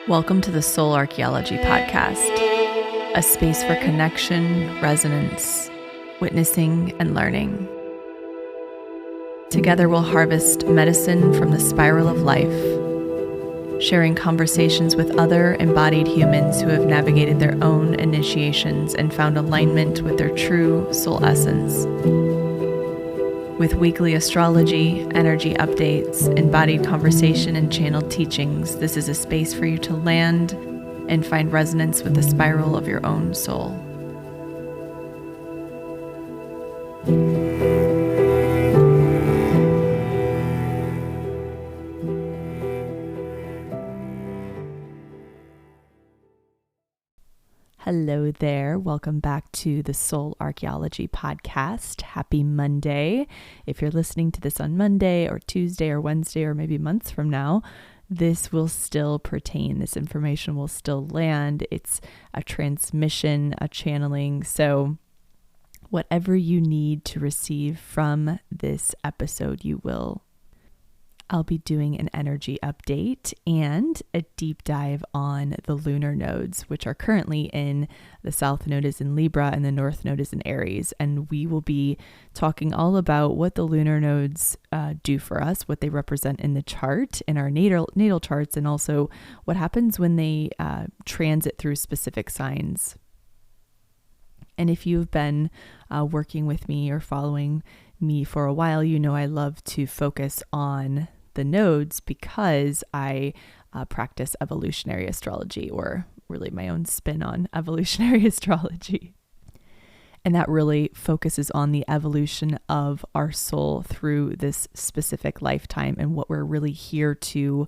Welcome to the Soul Archaeology Podcast, a space for connection, resonance, witnessing, and learning. Together we'll harvest medicine from the spiral of life, sharing conversations with other embodied humans who have navigated their own initiations and found alignment with their true soul essence. With weekly astrology, energy updates, embodied conversation, and channeled teachings, this is a space for you to land and find resonance with the spiral of your own soul. Hello there. Welcome back to the Soul Archaeology Podcast. Happy Monday. If you're listening to this on Monday or Tuesday or Wednesday or maybe months from now, this will still pertain. This information will still land. It's a transmission, a channeling. So whatever you need to receive from this episode, you will. I'll be doing an energy update and a deep dive on the lunar nodes, which are currently in the South Node is in Libra and the North Node is in Aries. And we will be talking all about what the lunar nodes do for us, what they represent in the chart, in our natal charts, and also what happens when they transit through specific signs. And if you've been working with me or following me for a while, you know I love to focus on the nodes because I practice evolutionary astrology, or really my own spin on evolutionary astrology. And that really focuses on the evolution of our soul through this specific lifetime and what we're really here to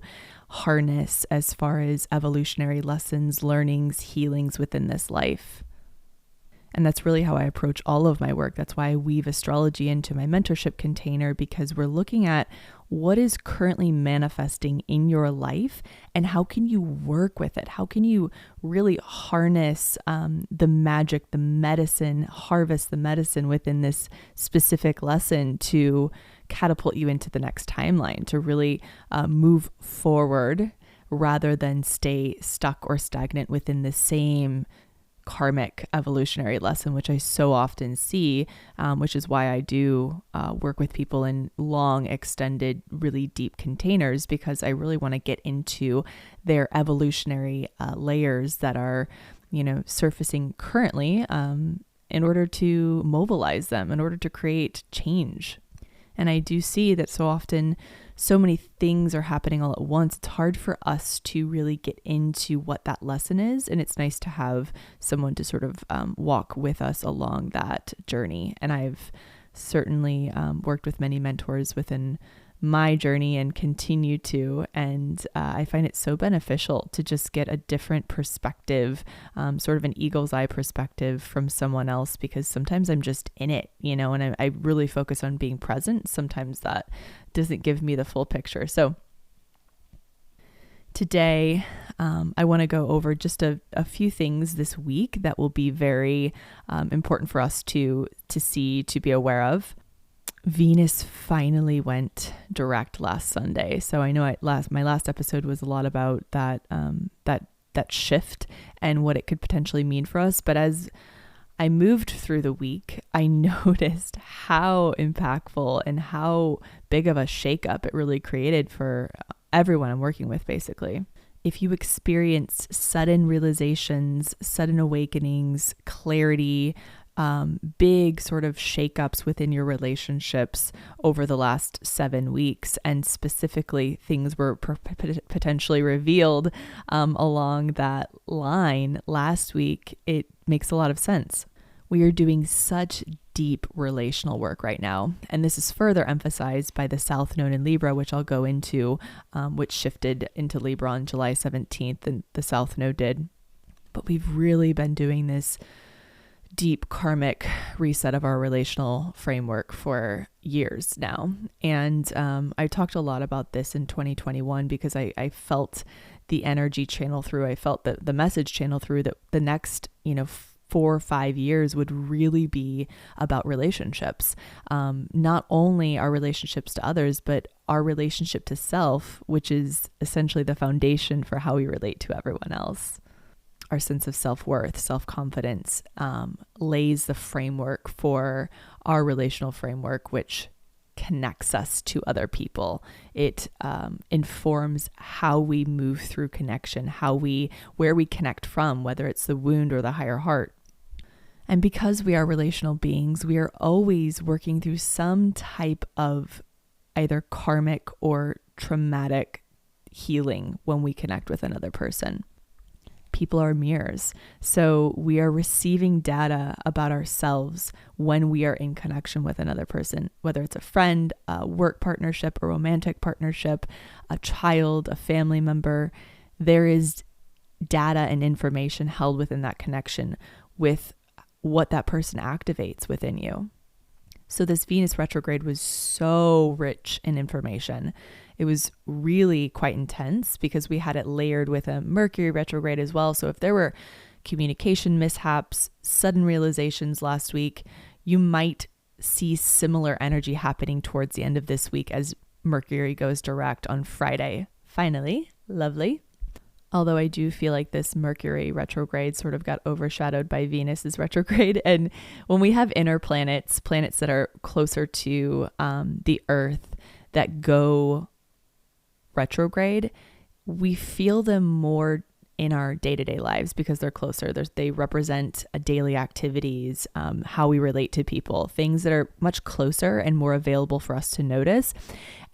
harness as far as evolutionary lessons, learnings, healings within this life. And that's really how I approach all of my work. That's why I weave astrology into my mentorship container, because we're looking at what is currently manifesting in your life and how can you work with it? How can you really harness the magic, the medicine, harvest the medicine within this specific lesson to catapult you into the next timeline, to really move forward rather than stay stuck or stagnant within the same karmic evolutionary lesson, which I so often see, which is why I do work with people in long, extended, really deep containers, because I really want to get into their evolutionary layers that are, surfacing currently in order to mobilize them, in order to create change. And I do see that so often so many things are happening all at once. It's hard for us to really get into what that lesson is. And it's nice to have someone to sort of walk with us along that journey. And I've certainly worked with many mentors within my journey and continue to. And I find it so beneficial to just get a different perspective, sort of an eagle's eye perspective from someone else, because sometimes I'm just in it, and I really focus on being present. Sometimes that doesn't give me the full picture. So today, I want to go over just a few things this week that will be very important for us to see, to be aware of. Venus finally went direct last Sunday. So I know my last episode was a lot about that shift and what it could potentially mean for us. But as I moved through the week, I noticed how impactful and how big of a shakeup it really created for everyone I'm working with, basically. If you experience sudden realizations, sudden awakenings, clarity, big sort of shakeups within your relationships over the last 7 weeks, and specifically things were potentially revealed along that line last week, it makes a lot of sense. We are doing such deep relational work right now, and this is further emphasized by the South Node in Libra, which I'll go into, which shifted into Libra on July 17th, and the South Node did. But we've really been doing this deep karmic reset of our relational framework for years now. And I talked a lot about this in 2021 because I felt the energy channel through. I felt the message channel through that the next, 4 or 5 years would really be about relationships. Not only our relationships to others, but our relationship to self, which is essentially the foundation for how we relate to everyone else. Our sense of self-worth, self-confidence, lays the framework for our relational framework, which connects us to other people. It informs how we move through connection, where we connect from, whether it's the wound or the higher heart. And because we are relational beings, we are always working through some type of either karmic or traumatic healing when we connect with another person. People are mirrors. So we are receiving data about ourselves when we are in connection with another person, whether it's a friend, a work partnership, a romantic partnership, a child, a family member. There is data and information held within that connection with what that person activates within you. So this Venus retrograde was so rich in information. It was really quite intense because we had it layered with a Mercury retrograde as well. So if there were communication mishaps, sudden realizations last week, you might see similar energy happening towards the end of this week as Mercury goes direct on Friday. Finally, lovely. Although I do feel like this Mercury retrograde sort of got overshadowed by Venus's retrograde. And when we have inner planets that are closer to the Earth that go retrograde, we feel them more in our day-to-day lives because they're closer. They represent daily activities, how we relate to people, things that are much closer and more available for us to notice.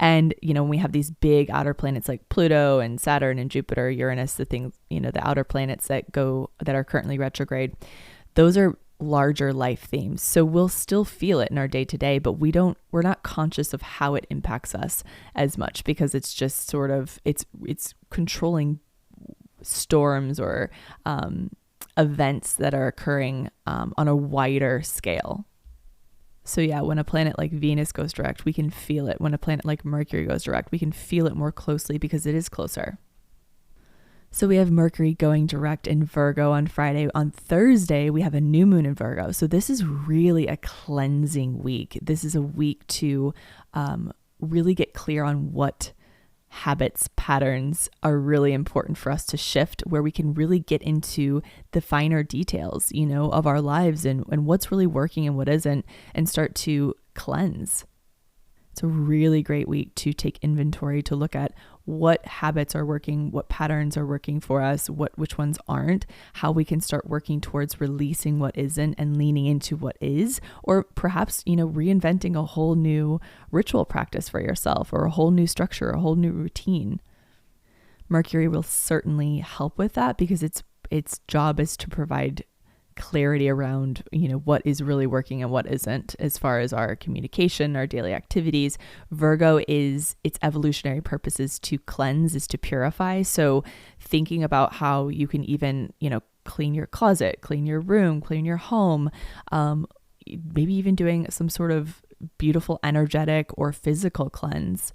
And, when we have these big outer planets like Pluto and Saturn and Jupiter, Uranus, the outer planets that are currently retrograde, those are larger life themes. So we'll still feel it in our day to day, but we're not conscious of how it impacts us as much because it's just sort of, it's controlling storms or events that are occurring on a wider scale. So yeah, when a planet like Venus goes direct, we can feel it. When a planet like Mercury goes direct, we can feel it more closely because it is closer. So we have Mercury going direct in Virgo on Friday. On Thursday, we have a new moon in Virgo. So this is really a cleansing week. This is a week to really get clear on what habits, patterns are really important for us to shift, where we can really get into the finer details, of our lives and what's really working and what isn't, and start to cleanse. It's a really great week to take inventory, to look at what habits are working, what patterns are working for us, which ones aren't, how we can start working towards releasing what isn't and leaning into what is, or perhaps, reinventing a whole new ritual practice for yourself, or a whole new structure, a whole new routine. Mercury will certainly help with that because its job is to provide clarity around, what is really working and what isn't as far as our communication, our daily activities. Virgo is its evolutionary purpose is to cleanse, is to purify. So thinking about how you can even, clean your closet, clean your room, clean your home, maybe even doing some sort of beautiful energetic or physical cleanse.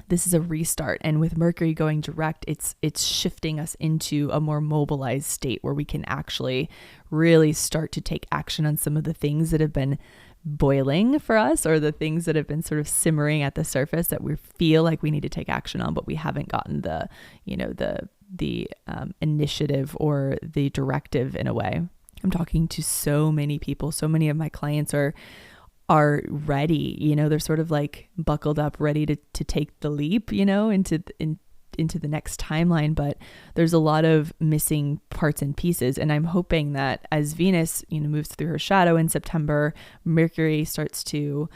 This is a restart. And with Mercury going direct, it's shifting us into a more mobilized state where we can actually really start to take action on some of the things that have been boiling for us, or the things that have been sort of simmering at the surface that we feel like we need to take action on, but we haven't gotten the initiative or the directive in a way. I'm talking to so many people. So many of my clients are ready, they're sort of like buckled up, ready to take the leap, into the next timeline. But there's a lot of missing parts and pieces. And I'm hoping that as Venus, moves through her shadow in September, Mercury starts to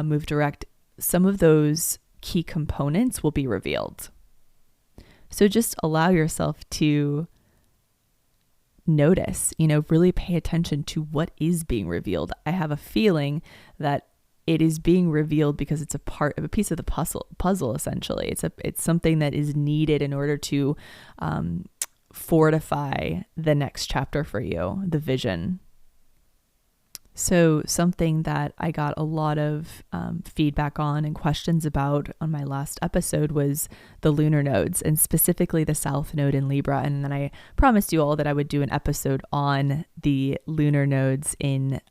move direct, some of those key components will be revealed. So just allow yourself to notice, really pay attention to what is being revealed. I have a feeling that it is being revealed because it's a part of a piece of the puzzle essentially. It's something that is needed in order to fortify the next chapter for you, the vision. So something that I got a lot of feedback on and questions about on my last episode was the lunar nodes, and specifically the South Node in Libra. And then I promised you all that I would do an episode on the lunar nodes in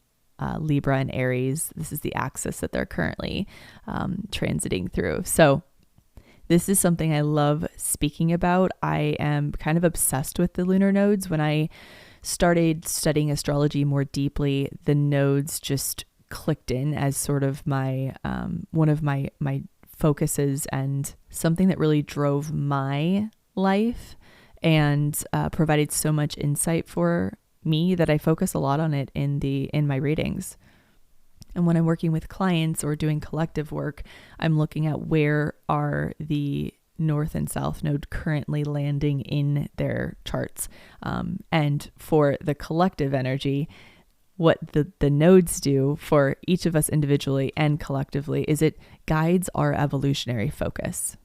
Libra and Aries. This is the axis that they're currently transiting through. So This is something I love speaking about. I am kind of obsessed with the lunar nodes. When I started studying astrology more deeply, the nodes just clicked in as sort of my one of my focuses and something that really drove my life and provided so much insight for me that I focus a lot on it in my readings. And when I'm working with clients or doing collective work, I'm looking at where are the north and south node currently landing in their charts. And for the collective energy, what the nodes do for each of us individually and collectively is it guides our evolutionary focus.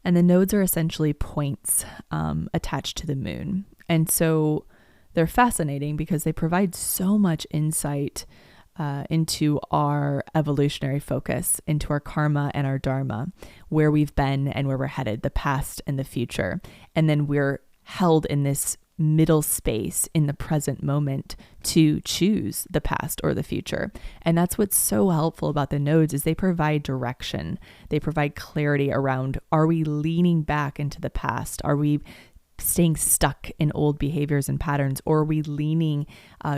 And the nodes are essentially points attached to the moon. And so they're fascinating because they provide so much insight into our evolutionary focus, into our karma and our dharma, where we've been and where we're headed, the past and the future. And then we're held in this middle space in the present moment to choose the past or the future. And that's what's so helpful about the nodes is they provide direction. They provide clarity around, are we leaning back into the past? Are we staying stuck in old behaviors and patterns, or are we leaning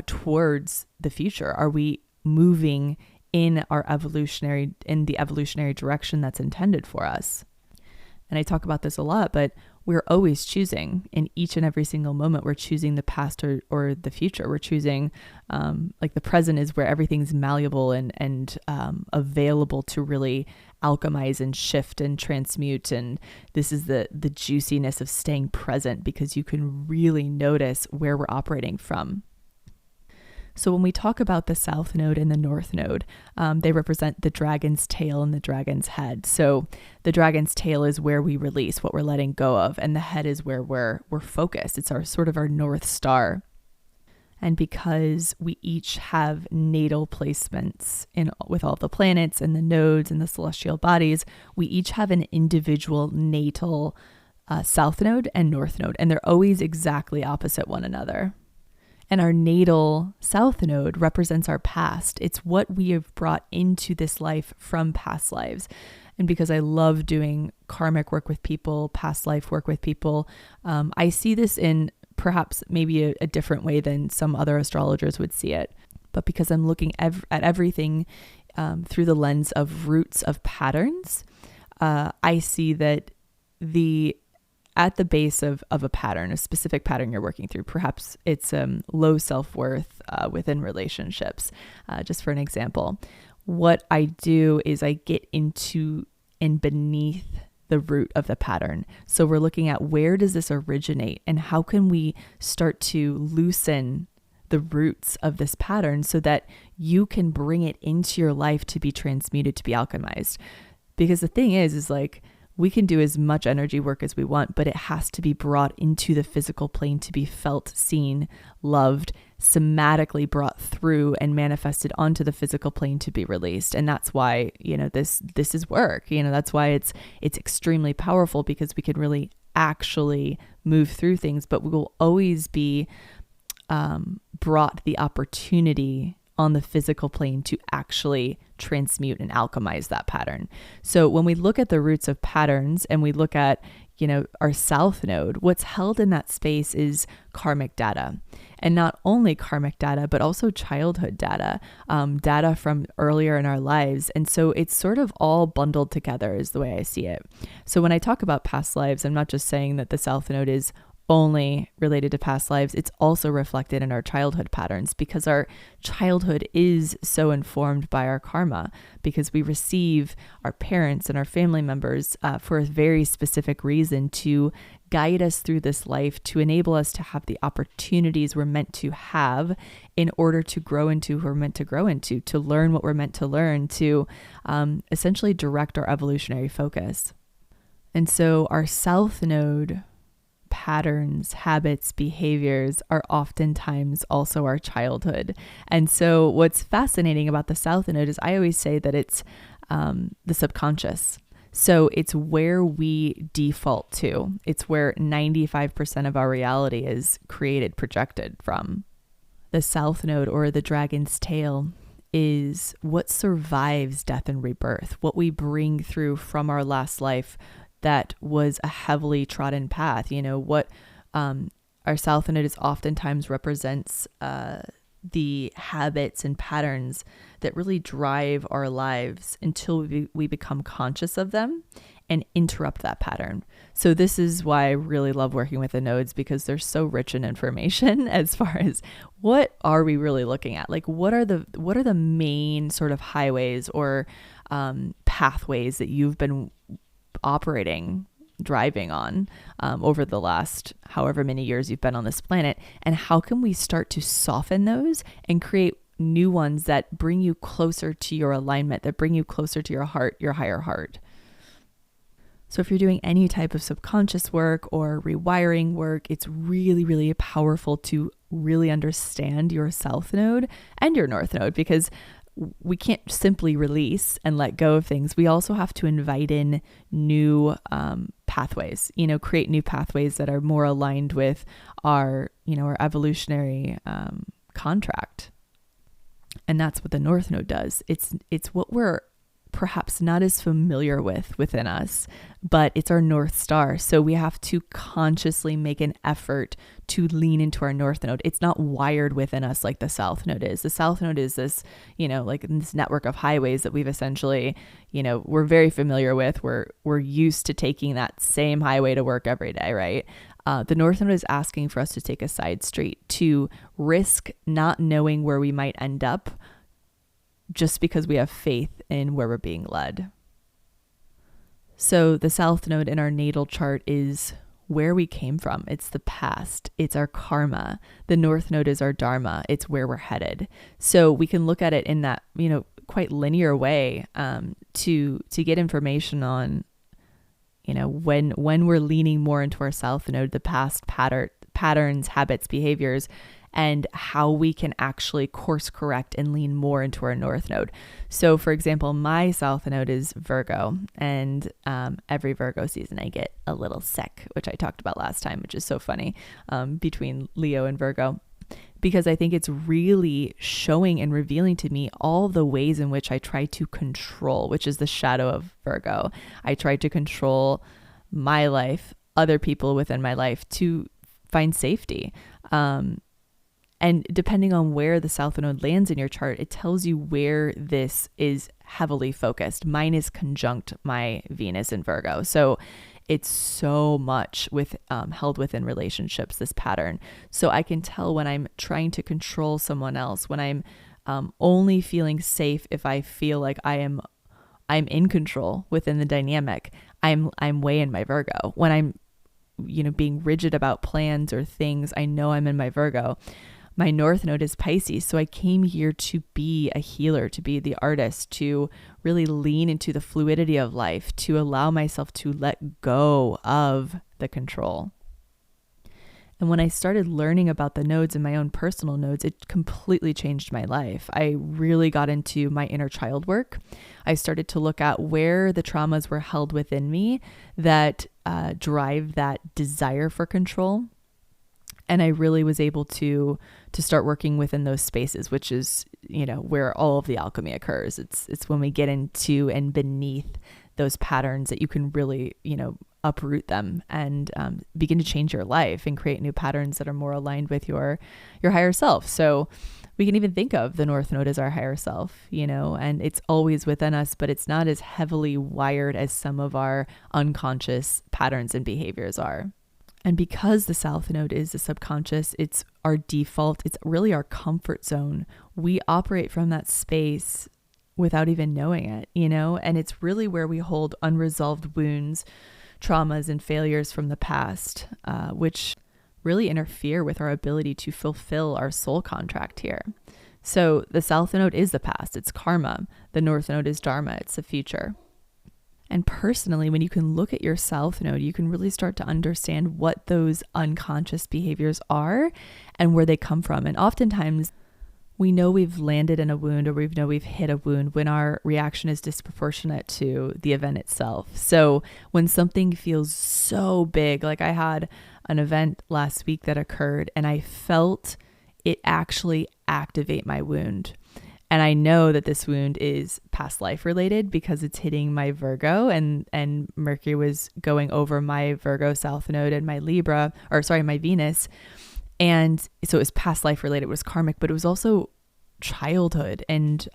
towards the future? Are we moving in the evolutionary direction that's intended for us? And I talk about this a lot, but we're always choosing in each and every single moment. We're choosing the past or the future. We're choosing, like the present is where everything's malleable and available to really alchemize and shift and transmute. And this is the juiciness of staying present because you can really notice where we're operating from. So when we talk about the south node and the north node, they represent the dragon's tail and the dragon's head. So the dragon's tail is where we release, what we're letting go of, and the head is where we're focused. It's our sort of our north star. And because we each have natal placements with all the planets and the nodes and the celestial bodies, we each have an individual natal south node and north node, and they're always exactly opposite one another. And our natal south node represents our past. It's what we have brought into this life from past lives. And because I love doing karmic work with people, past life work with people, I see this in perhaps maybe a different way than some other astrologers would see it. But because I'm looking at everything through the lens of roots of patterns, I see that at the base of a pattern, a specific pattern you're working through, perhaps it's low self-worth within relationships. Just for an example, what I do is I get into and beneath the root of the pattern. So we're looking at where does this originate and how can we start to loosen the roots of this pattern so that you can bring it into your life to be transmuted, to be alchemized. Because the thing is like, we can do as much energy work as we want, but it has to be brought into the physical plane to be felt, seen, loved, somatically brought through and manifested onto the physical plane to be released. And that's why, this is work. That's why it's extremely powerful, because we can really actually move through things, but we will always be brought the opportunity on the physical plane to actually transmute and alchemize that pattern. So when we look at the roots of patterns and we look at, our south node, what's held in that space is karmic data. And not only karmic data, but also childhood data, data from earlier in our lives. And so it's sort of all bundled together is the way I see it. So when I talk about past lives, I'm not just saying that the south node is only related to past lives. It's also reflected in our childhood patterns, because our childhood is so informed by our karma, because we receive our parents and our family members for a very specific reason, to guide us through this life, to enable us to have the opportunities we're meant to have in order to grow into who we're meant to grow into, to learn what we're meant to learn, to essentially direct our evolutionary focus. And so our south node patterns, habits, behaviors are oftentimes also our childhood. And so what's fascinating about the south node is I always say that it's the subconscious. So it's where we default to. It's where 95% of our reality is created, projected from. The south node, or the dragon's tail, is what survives death and rebirth, what we bring through from our last life, that was a heavily trodden path. What our South Node is oftentimes represents the habits and patterns that really drive our lives until we become conscious of them and interrupt that pattern. So this is why I really love working with the nodes, because they're so rich in information as far as what are we really looking at? Like what are the main sort of highways or pathways that you've been driving on over the last however many years you've been on this planet, and how can we start to soften those and create new ones that bring you closer to your alignment, that bring you closer to your heart, your higher heart. So if you're doing any type of subconscious work or rewiring work, it's really, really powerful to really understand your South Node and your North Node, because we can't simply release and let go of things. We also have to invite in new pathways, create new pathways that are more aligned with our evolutionary contract. And that's what the North Node does. It's what we're perhaps not as familiar with within us, but it's our North Star. So we have to consciously make an effort to lean into our North Node. It's not wired within us like the South Node is. The South Node is this, like this network of highways that we've essentially, we're very familiar with. We're used to taking that same highway to work every day, right? The North Node is asking for us to take a side street, to risk not knowing where we might end up just because we have faith in where we're being led. So the South Node in our natal chart is where we came from. It's the past. It's our karma. The North Node is our dharma. It's where we're headed. So we can look at it in that, quite linear way to get information on, when we're leaning more into our South Node, the past patterns, habits, behaviors, and how we can actually course correct and lean more into our North Node. So for example, my South Node is Virgo, and every Virgo season I get a little sick, which I talked about last time, which is so funny, between Leo and Virgo, because I think it's really showing and revealing to me all the ways in which I try to control, which is the shadow of Virgo. I try to control my life, other people within my life, to find safety. And depending on where the South Node lands in your chart, it tells you where this is heavily focused. Mine is conjunct my Venus in Virgo. So it's so much held within relationships, this pattern. So I can tell when I'm trying to control someone else, when I'm only feeling safe if I feel like I'm in control within the dynamic. I'm way in my Virgo. When I'm being rigid about plans or things, I know I'm in my Virgo. My North Node is Pisces. So I came here to be a healer, to be the artist, to really lean into the fluidity of life, to allow myself to let go of the control. And when I started learning about the nodes and my own personal nodes, it completely changed my life. I really got into my inner child work. I started to look at where the traumas were held within me that drive that desire for control. And I really was able to start working within those spaces, which is, where all of the alchemy occurs. It's when we get into and beneath those patterns that you can really, uproot them and begin to change your life and create new patterns that are more aligned with your higher self. So we can even think of the North Node as our higher self, and it's always within us, but it's not as heavily wired as some of our unconscious patterns and behaviors are. And because the South Node is the subconscious, it's our default, it's really our comfort zone. We operate from that space without even knowing it, and it's really where we hold unresolved wounds, traumas, and failures from the past, which really interfere with our ability to fulfill our soul contract here. So the South Node is the past, it's karma. The North Node is dharma, it's the future. And personally, when you can look at your South Node, you can really start to understand what those unconscious behaviors are and where they come from. And oftentimes we know we've landed in a wound, or we know we've hit a wound when our reaction is disproportionate to the event itself. So when something feels so big, like I had an event last week that occurred and I felt it actually activate my wound. And I know that this wound is past life related because it's hitting my Virgo, and Mercury was going over my Virgo South Node and my my Venus. And so it was past life related, it was karmic, but it was also childhood and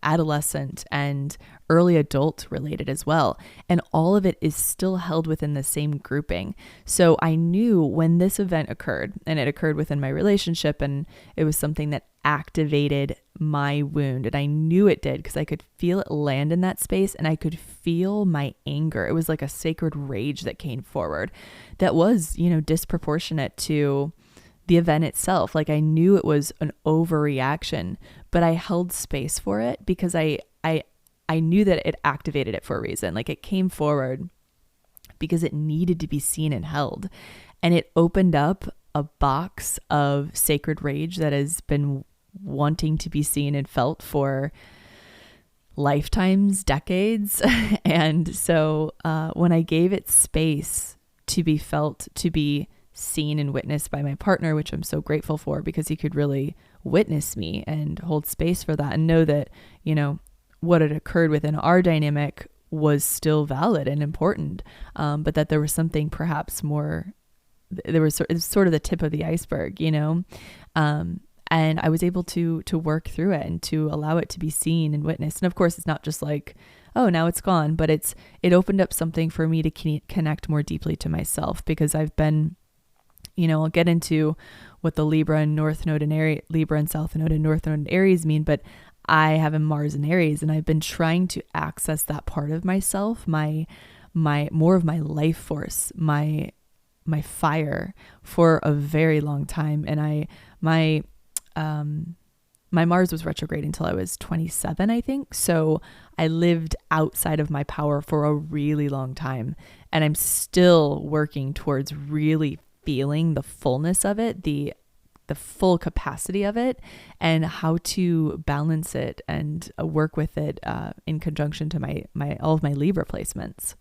adolescent and early adult related as well. And all of it is still held within the same grouping. So I knew when this event occurred, and it occurred within my relationship, and it was something that activated my wound. And I knew it did because I could feel it land in that space, and I could feel my anger. It was like a sacred rage that came forward that was, disproportionate to the event itself. Like I knew it was an overreaction, but I held space for it because I knew that it activated it for a reason. Like it came forward because it needed to be seen and held. And it opened up a box of sacred rage that has been wanting to be seen and felt for lifetimes, decades. And so when I gave it space to be felt, to be seen and witnessed by my partner, which I'm so grateful for because he could really witness me and hold space for that and know that, what had occurred within our dynamic was still valid and important, but that there was something perhaps more, there was sort of the tip of the iceberg, and I was able to work through it and to allow it to be seen and witnessed. And of course, it's not just like, oh, now it's gone, but it opened up something for me to connect more deeply to myself, because I've been, I'll get into what the Libra and North Node and Libra and South Node and North Node and Aries mean, but I have a Mars and Aries, and I've been trying to access that part of myself, my more of my life force, my fire for a very long time. And my Mars was retrograde until I was 27, I think. So I lived outside of my power for a really long time, and I'm still working towards really feeling the fullness of it, the full capacity of it, and how to balance it and work with it in conjunction to all of my Libra placements.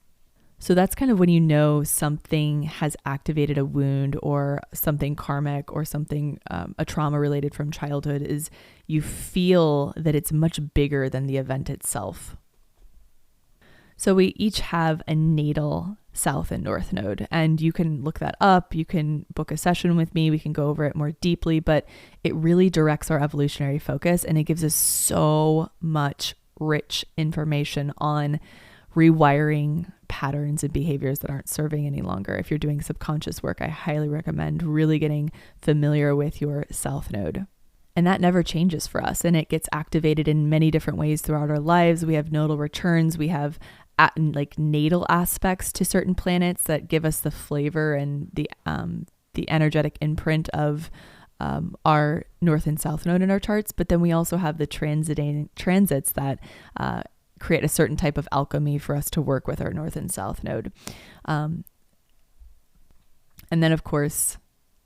So that's kind of when something has activated a wound or something karmic or something a trauma related from childhood, is you feel that it's much bigger than the event itself. So we each have a natal South and North Node, and you can look that up. You can book a session with me. We can go over it more deeply, but it really directs our evolutionary focus, and it gives us so much rich information on rewiring patterns and behaviors that aren't serving any longer. If you're doing subconscious work, I highly recommend really getting familiar with your South Node. And that never changes for us, and it gets activated in many different ways throughout our lives. We have nodal returns. We have natal aspects to certain planets that give us the flavor and the energetic imprint of our North and South Node in our charts. But then we also have the transits that create a certain type of alchemy for us to work with our North and South Node. And then, of course,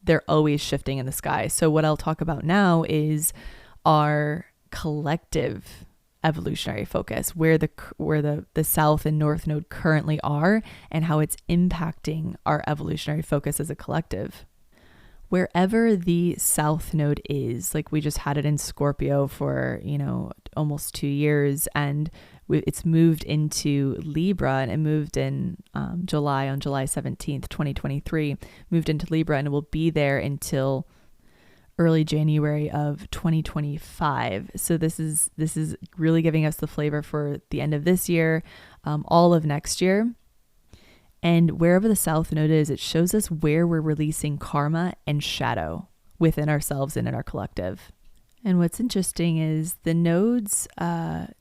they're always shifting in the sky. So what I'll talk about now is our collective evolutionary focus, where the South and North Node currently are, and how it's impacting our evolutionary focus as a collective. Wherever the South Node is, like we just had it in Scorpio for, almost 2 years, and it's moved into Libra, and it moved in on July 17th, 2023, moved into Libra, and it will be there until early January of 2025. So this is really giving us the flavor for the end of this year, all of next year. And wherever the South Node is, it shows us where we're releasing karma and shadow within ourselves and in our collective. And what's interesting is the nodes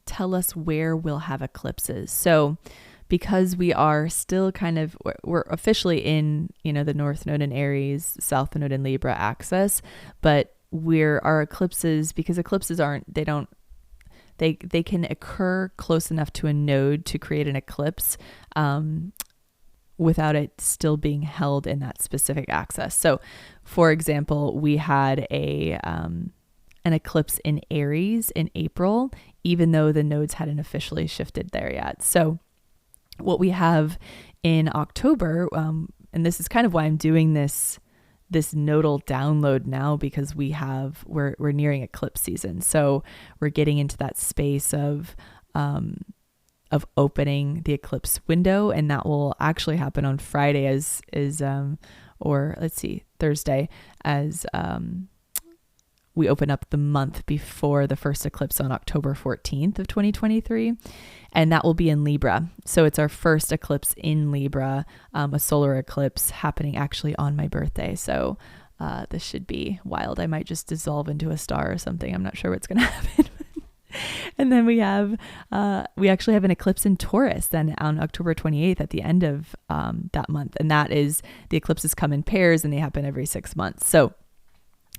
tell us where we'll have eclipses. So because we are still we're officially in, the North Node in Aries, South Node in Libra axis, but our eclipses, because eclipses they can occur close enough to a node to create an eclipse without it still being held in that specific axis. So for example, we had an eclipse in Aries in April, even though the nodes hadn't officially shifted there yet. So what we have in October, and this is kind of why I'm doing this this nodal download now because we're nearing eclipse season. So we're getting into that space of opening the eclipse window, and that will actually happen on Friday Thursday, as we open up the month before the first eclipse on October 14th of 2023. And that will be in Libra. So it's our first eclipse in Libra, a solar eclipse happening actually on my birthday. So this should be wild. I might just dissolve into a star or something. I'm not sure what's going to happen. And then we actually have an eclipse in Taurus then on October 28th at the end of that month. And that is, the eclipses come in pairs and they happen every 6 months. So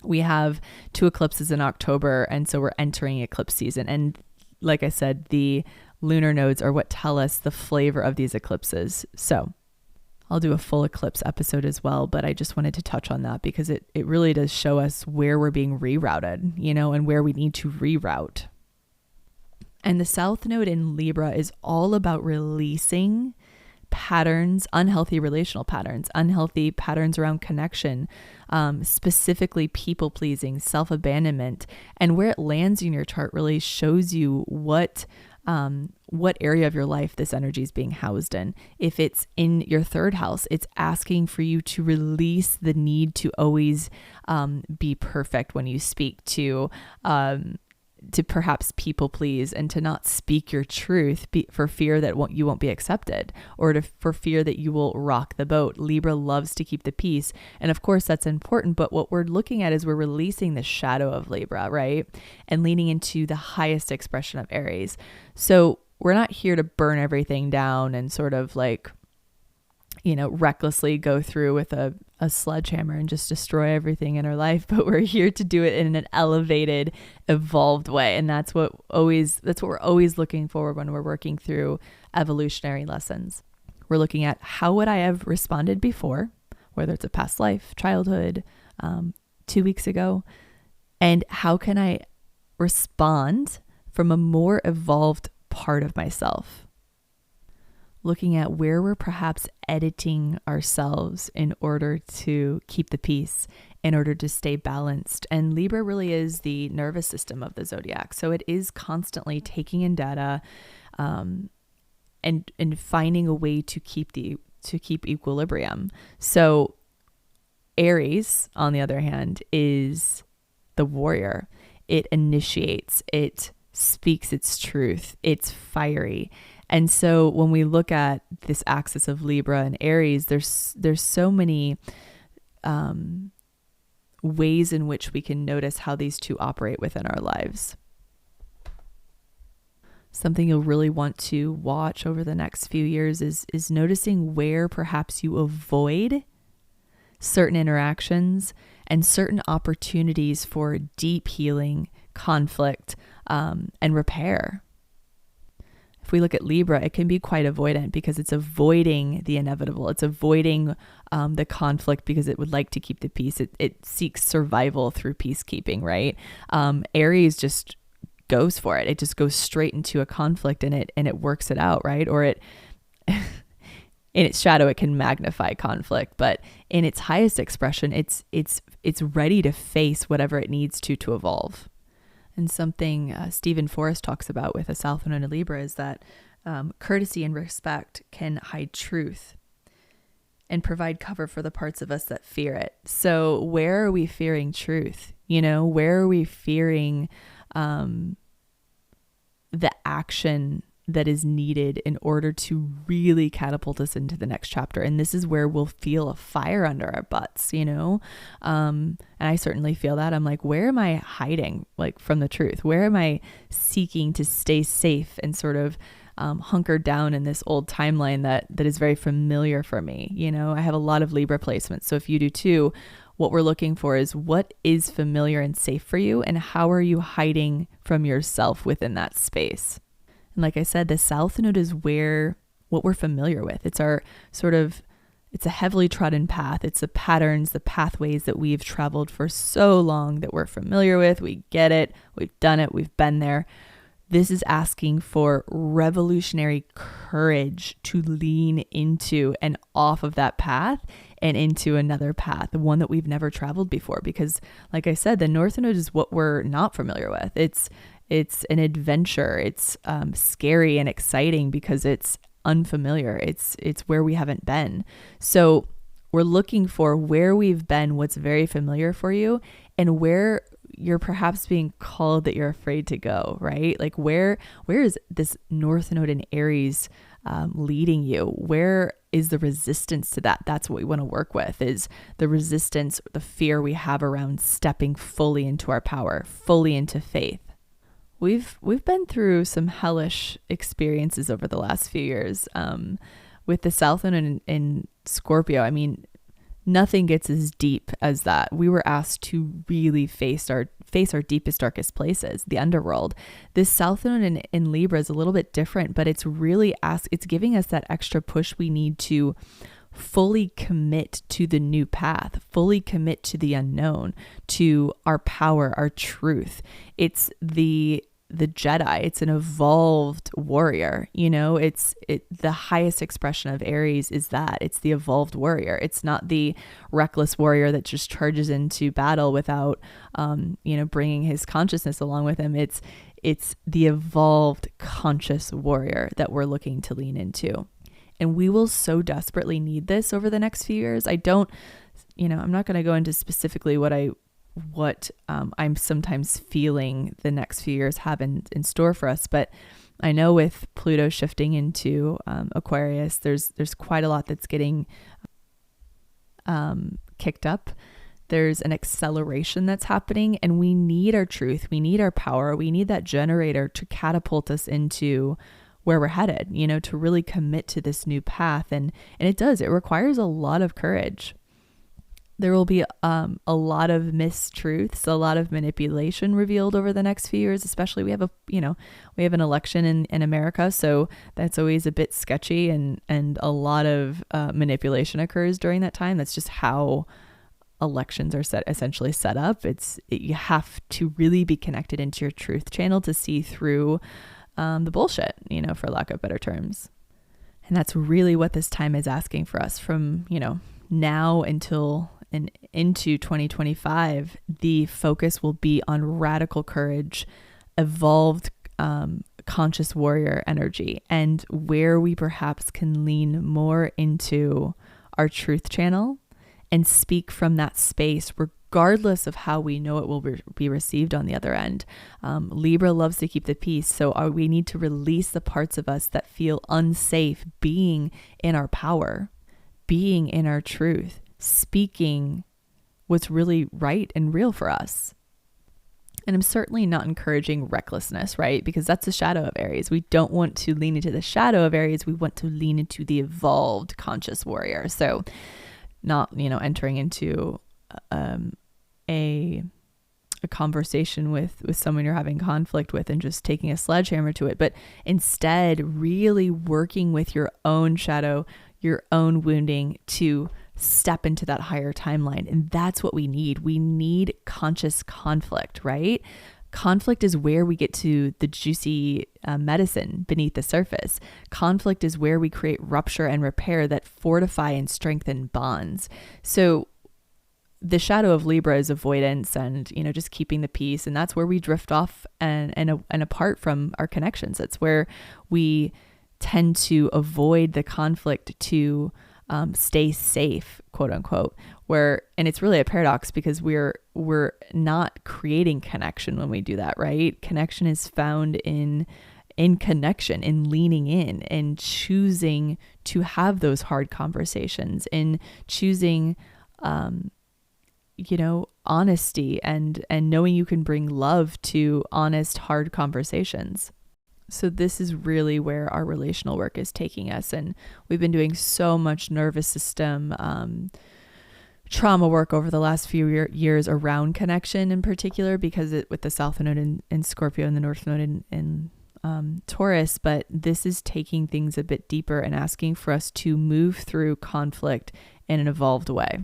we have 2 eclipses in October, and so we're entering eclipse season. And like I said, the lunar nodes are what tell us the flavor of these eclipses. So I'll do a full eclipse episode as well, but I just wanted to touch on that because it really does show us where we're being rerouted, and where we need to reroute. And the South Node in Libra is all about releasing patterns, unhealthy relational patterns, unhealthy patterns around connection, specifically people pleasing, self-abandonment. And where it lands in your chart really shows you what area of your life this energy is being housed in. If it's in your 3rd house, it's asking for you to release the need to always be perfect when you speak, to perhaps people please, and to not speak your truth for fear that you won't be accepted, or for fear that you will rock the boat. Libra loves to keep the peace. And of course that's important, but what we're looking at is we're releasing the shadow of Libra, right? And leaning into the highest expression of Aries. So we're not here to burn everything down and sort of like, recklessly go through with a sledgehammer and just destroy everything in our life, but we're here to do it in an elevated, evolved way. And that's what we're always looking for when we're working through evolutionary lessons. We're looking at how would I have responded before, whether it's a past life, childhood, 2 weeks ago, and how can I respond from a more evolved part of myself. Looking at where we're perhaps editing ourselves in order to keep the peace, in order to stay balanced. And Libra really is the nervous system of the zodiac. So it is constantly taking in data and finding a way to keep equilibrium. So Aries, on the other hand, is the warrior. It initiates, it speaks its truth, it's fiery. And so when we look at this axis of Libra and Aries, there's so many ways in which we can notice how these two operate within our lives. Something you'll really want to watch over the next few years is noticing where perhaps you avoid certain interactions and certain opportunities for deep healing, conflict, and repair. If we look at Libra, it can be quite avoidant because it's avoiding the inevitable. It's avoiding the conflict because it would like to keep the peace. It seeks survival through peacekeeping, right? Aries just goes for it. It just goes straight into a conflict and it works it out, right? Or it in its shadow, it can magnify conflict, but in its highest expression, it's ready to face whatever it needs to evolve. And something Stephen Forrest talks about with a South Node in Libra is that courtesy and respect can hide truth and provide cover for the parts of us that fear it. So where are we fearing truth? Where are we fearing the action that is needed in order to really catapult us into the next chapter? And this is where we'll feel a fire under our butts, and I certainly feel that. I'm like, where am I hiding from the truth? Where am I seeking to stay safe and sort of hunkered down in this old timeline that is very familiar for me? I have a lot of Libra placements. So if you do too, what we're looking for is what is familiar and safe for you, and how are you hiding from yourself within that space? And like I said, the South Node is what we're familiar with. It's our it's a heavily trodden path. It's the patterns, the pathways that we've traveled for so long that we're familiar with. We get it. We've done it. We've been there. This is asking for revolutionary courage to lean into and off of that path and into another path, one that we've never traveled before. Because like I said, the North Node is what we're not familiar with. It's an adventure. It's scary and exciting because it's unfamiliar. It's where we haven't been. So we're looking for where we've been, what's very familiar for you, and where you're perhaps being called that you're afraid to go, right? Like where is this North Node in Aries leading you? Where is the resistance to that? That's what we want to work with, is the resistance, the fear we have around stepping fully into our power, fully into faith. We've been through some hellish experiences over the last few years with the South Node in Scorpio. I mean, nothing gets as deep as that. We were asked to really face our deepest, darkest places, the underworld. This South Node in Libra is a little bit different, but it's really it's giving us that extra push we need to fully commit to the new path, fully commit to the unknown, to our power, our truth. It's the Jedi. It's an evolved warrior. The highest expression of Aries is that it's the evolved warrior. It's not the reckless warrior that just charges into battle without, bringing his consciousness along with him. It's the evolved conscious warrior that we're looking to lean into. And we will so desperately need this over the next few years. I'm not going to go into specifically what I'm sometimes feeling the next few years have in store for us. But I know with Pluto shifting into Aquarius, there's quite a lot that's getting kicked up. There's an acceleration that's happening, and we need our truth. We need our power. We need that generator to catapult us into where we're headed, to really commit to this new path. And it requires a lot of courage. There will be a lot of mistruths, a lot of manipulation revealed over the next few years. Especially we have an election in America, so that's always a bit sketchy, and a lot of manipulation occurs during that time. That's just how elections are essentially set up. You have to really be connected into your truth channel to see through the bullshit, for lack of better terms. And that's really what this time is asking for us from, now until and into 2025. The focus will be on radical courage, evolved conscious warrior energy, and where we perhaps can lean more into our truth channel and speak from that space, regardless of how we know it will be received on the other end. Libra loves to keep the peace, so we need to release the parts of us that feel unsafe being in our power, being in our truth, speaking what's really right and real for us. And I'm certainly not encouraging recklessness, right? Because that's the shadow of Aries. We don't want to lean into the shadow of Aries. We want to lean into the evolved conscious warrior. So not, entering into a conversation with someone you're having conflict with and just taking a sledgehammer to it, but instead really working with your own shadow, your own wounding to step into that higher timeline. And that's what we need. We need conscious conflict, right? Conflict is where we get to the juicy medicine beneath the surface. Conflict is where we create rupture and repair that fortify and strengthen bonds. So the shadow of Libra is avoidance and, just keeping the peace. And that's where we drift off and apart from our connections. That's where we tend to avoid the conflict to stay safe, quote unquote, and it's really a paradox because we're not creating connection when we do that, right? Connection is found in connection, in leaning in choosing to have those hard conversations, in choosing, honesty and knowing you can bring love to honest, hard conversations. So this is really where our relational work is taking us. And we've been doing so much nervous system trauma work over the last few years around connection in particular, because with the South Node in Scorpio and the North Node in Taurus. But this is taking things a bit deeper and asking for us to move through conflict in an evolved way.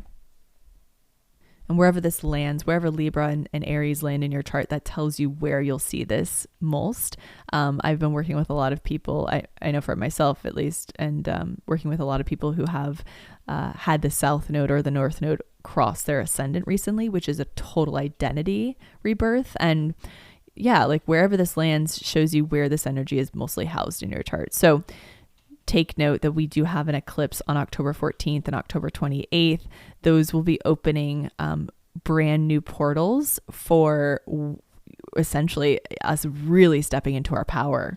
And wherever this lands, wherever Libra and Aries land in your chart, that tells you where you'll see this most. I've been working with a lot of people, I know for myself at least, and working with a lot of people who have had the South Node or the North Node cross their ascendant recently, which is a total identity rebirth. And yeah, like wherever this lands shows you where this energy is mostly housed in your chart. So take note that we do have an eclipse on October 14th and October 28th. Those will be opening brand new portals for essentially us really stepping into our power.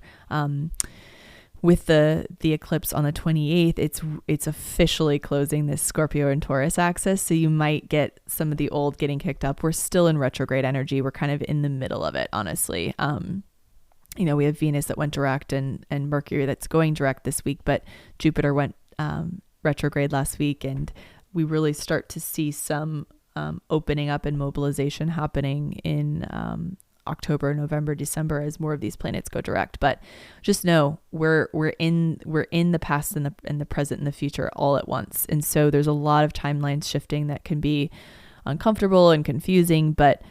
With the eclipse on the 28th, it's officially closing this Scorpio and Taurus axis. So you might get some of the old getting kicked up. We're still in retrograde energy. We're kind of in the middle of it, honestly. We have Venus that went direct and Mercury that's going direct this week, but Jupiter went retrograde last week, and we really start to see some opening up and mobilization happening in October, November, December as more of these planets go direct. But just know we're in the past and the present and the future all at once. And so there's a lot of timelines shifting that can be uncomfortable and confusing, but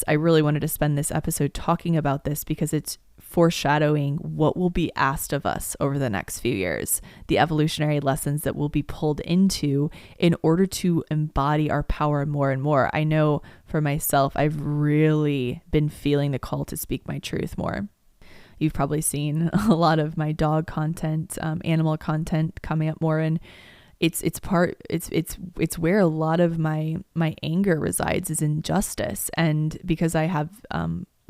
I really wanted to spend this episode talking about this because it's foreshadowing what will be asked of us over the next few years, the evolutionary lessons that we'll be pulled into in order to embody our power more and more. I know for myself, I've really been feeling the call to speak my truth more. You've probably seen a lot of my dog content, animal content coming up more, and it's where a lot of my anger resides, is in justice. And because I have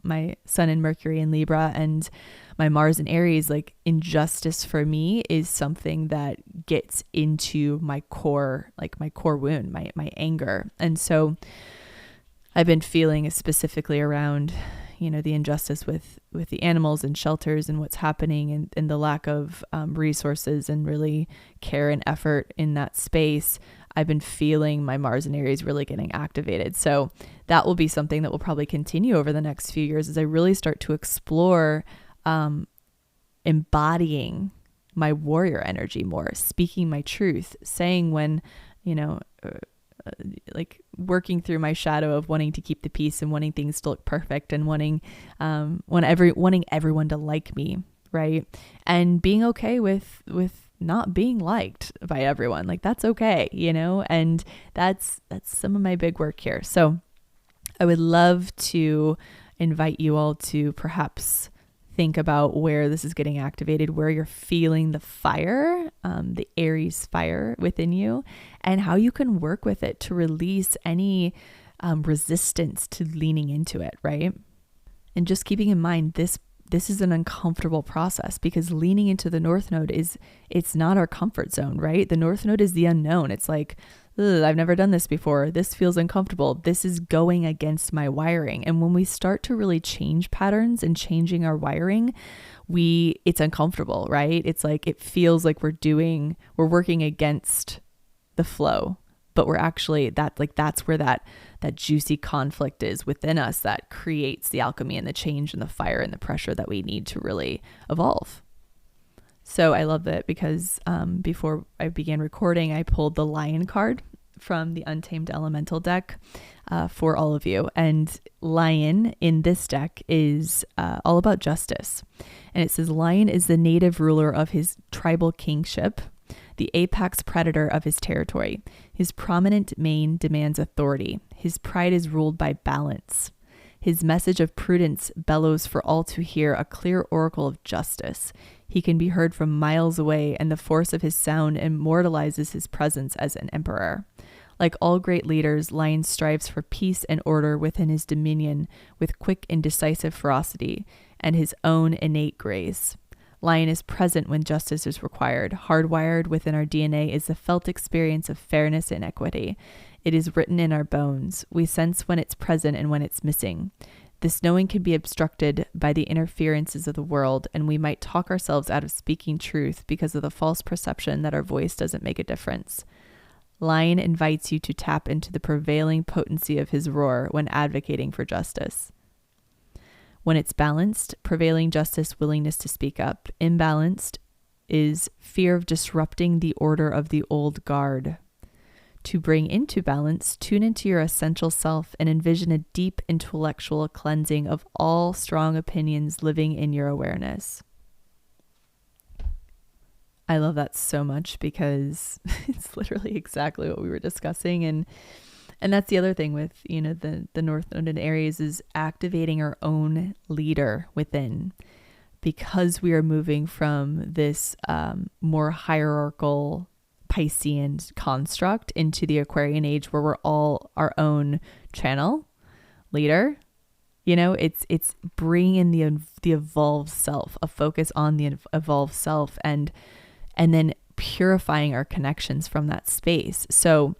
my Sun in Mercury in Libra and my Mars in Aries, like injustice for me is something that gets into my core wound, my anger. And so I've been feeling specifically around, the injustice with the animals and shelters and what's happening and the lack of resources and really care and effort in that space. I've been feeling my Mars and Aries really getting activated. So that will be something that will probably continue over the next few years as I really start to explore embodying my warrior energy more, speaking my truth, saying when, like working through my shadow of wanting to keep the peace and wanting things to look perfect and wanting everyone to like me, right? And being okay with not being liked by everyone. Like that's okay, and that's some of my big work here. So I would love to invite you all to perhaps think about where this is getting activated, where you're feeling the fire, the Aries fire within you, and how you can work with it to release any resistance to leaning into it, right? And just keeping in mind, this is an uncomfortable process because leaning into the North Node it's not our comfort zone, right? The North Node is the unknown. It's like, I've never done this before. This feels uncomfortable. This is going against my wiring. And when we start to really change patterns and changing our wiring, it's uncomfortable, right? It's like, it feels like we're working against the flow, but we're actually that's where that juicy conflict is within us that creates the alchemy and the change and the fire and the pressure that we need to really evolve. So I love that because before I began recording, I pulled the Lion card from the Untamed Elemental deck for all of you. And Lion in this deck is all about justice. And it says, Lion is the native ruler of his tribal kingship, the apex predator of his territory. His prominent mane demands authority. His pride is ruled by balance. His message of prudence bellows for all to hear, a clear oracle of justice. He can be heard from miles away, and the force of his sound immortalizes his presence as an emperor. Like all great leaders, Lion strives for peace and order within his dominion with quick and decisive ferocity and his own innate grace. Lion is present when justice is required. Hardwired within our DNA is the felt experience of fairness and equity. It is written in our bones. We sense when it's present and when it's missing. This knowing can be obstructed by the interferences of the world, and we might talk ourselves out of speaking truth because of the false perception that our voice doesn't make a difference. Lion invites you to tap into the prevailing potency of his roar when advocating for justice. When it's balanced, prevailing justice, willingness to speak up. Imbalanced is fear of disrupting the order of the old guard. To bring into balance, tune into your essential self and envision a deep intellectual cleansing of all strong opinions living in your awareness. I love that so much because it's literally exactly what we were discussing. And that's the other thing with, the North Node in Aries is activating our own leader within, because we are moving from this more hierarchical Piscean construct into the Aquarian age where we're all our own channel leader. It's bringing in the evolved self, a focus on the evolved self, and then purifying our connections from that space. So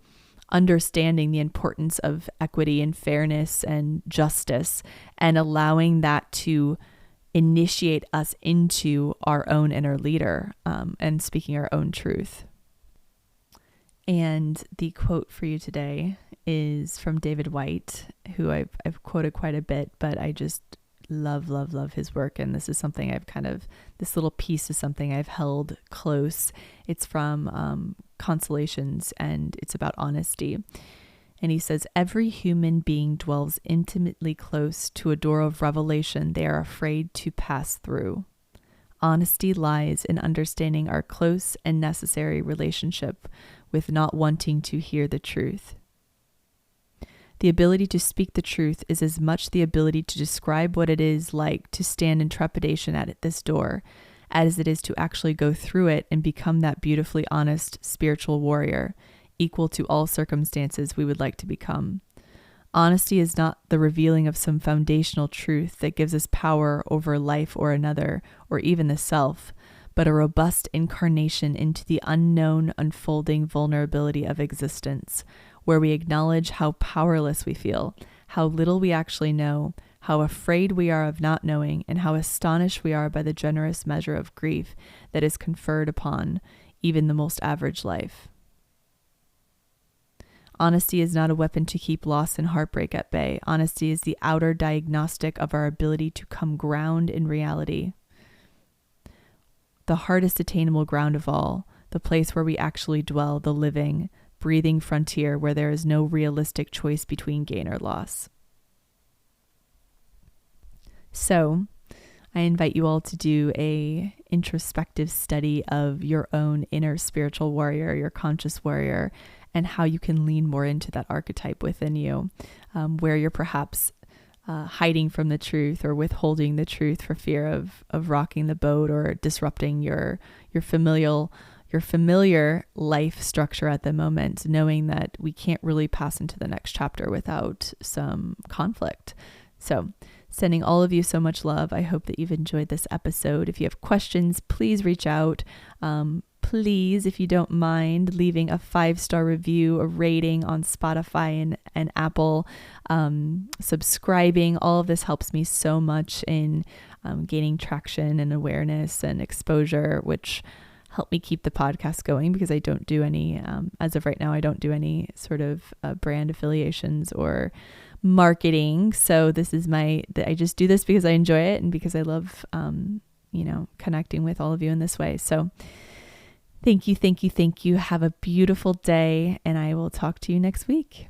understanding the importance of equity and fairness and justice, and allowing that to initiate us into our own inner leader, and speaking our own truth. And the quote for you today is from David White, who I've quoted quite a bit, but I just love his work. And this is something this little piece is something I've held close. It's from Consolations, and it's about honesty. And he says, every human being dwells intimately close to a door of revelation they are afraid to pass through. Honesty lies in understanding our close and necessary relationship with not wanting to hear the truth. The ability to speak the truth is as much the ability to describe what it is like to stand in trepidation at this door, as it is to actually go through it and become that beautifully honest spiritual warrior, equal to all circumstances we would like to become. Honesty is not the revealing of some foundational truth that gives us power over life or another, or even the self, but a robust incarnation into the unknown, unfolding vulnerability of existence, where we acknowledge how powerless we feel, how little we actually know, how afraid we are of not knowing, and how astonished we are by the generous measure of grief that is conferred upon even the most average life. Honesty is not a weapon to keep loss and heartbreak at bay. Honesty is the outer diagnostic of our ability to come ground in reality. The hardest attainable ground of all, the place where we actually dwell, the living, breathing frontier where there is no realistic choice between gain or loss. So, I invite you all to do a introspective study of your own inner spiritual warrior, your conscious warrior, and how you can lean more into that archetype within you, where you're perhaps hiding from the truth or withholding the truth for fear of rocking the boat or disrupting your familiar life structure at the moment, knowing that we can't really pass into the next chapter without some conflict. So, sending all of you so much love. I hope that you've enjoyed this episode. If you have questions, please reach out. Please, if you don't mind, leaving a 5-star review, a rating on Spotify and Apple, subscribing. All of this helps me so much in gaining traction and awareness and exposure, which help me keep the podcast going, because I don't do any, as of right now, I don't do any sort of brand affiliations or marketing. So this is I just do this because I enjoy it and because I love, connecting with all of you in this way. So thank you. Have a beautiful day, and I will talk to you next week.